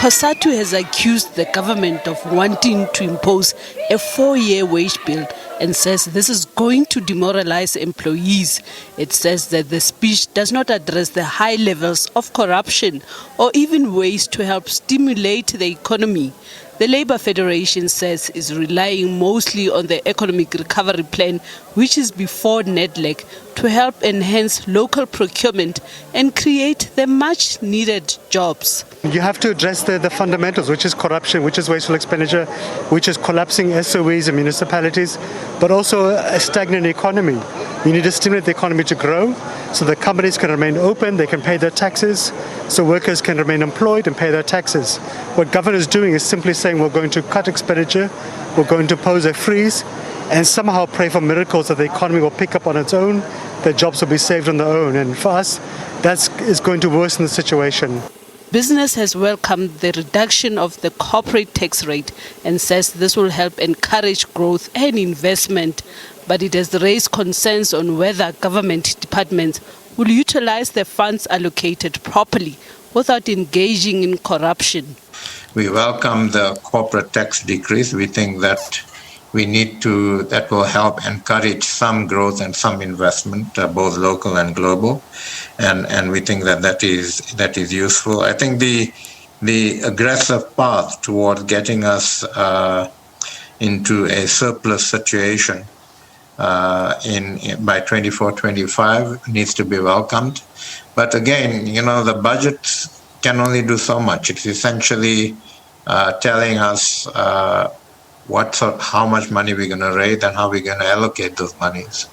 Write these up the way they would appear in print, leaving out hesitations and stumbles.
Cosatu has accused the government of wanting to impose a 4-year wage bill and says this is going to demoralize employees. It says that the speech does not address the high levels of corruption or even ways to help stimulate the economy. The Labour Federation says is relying mostly on the Economic Recovery Plan, which is before NEDLEC, to help enhance local procurement and create the much-needed jobs. You have to address the fundamentals, which is corruption, which is wasteful expenditure, which is collapsing SOEs and municipalities, but also a stagnant economy. You need to stimulate the economy to grow so that companies can remain open, they can pay their taxes, so workers can remain employed and pay their taxes. What government is doing is simply saying we're going to cut expenditure, we're going to pose a freeze, and somehow pray for miracles that the economy will pick up on its own, that jobs will be saved on their own. And for us, that is going to worsen the situation. Business has welcomed the reduction of the corporate tax rate and says this will help encourage growth and investment. But it has raised concerns on whether government departments will utilize the funds allocated properly without engaging in corruption. We welcome the corporate tax decrease. We think that that will help encourage some growth and some investment, both local and global, and we think that is useful. I think the aggressive path toward getting us into a surplus situation by 24-25 needs to be welcomed. But again, the budget can only do so much. It's essentially telling us how much money we're going to raise and how we're going to allocate those monies.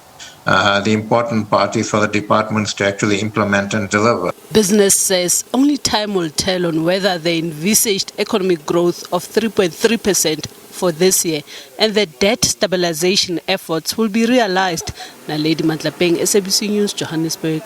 The important part is for the departments to actually implement and deliver. Business says only time will tell on whether the envisaged economic growth of 3.3% for this year and the debt stabilization efforts will be realized. Naledi Matlapeng, SABC News, Johannesburg.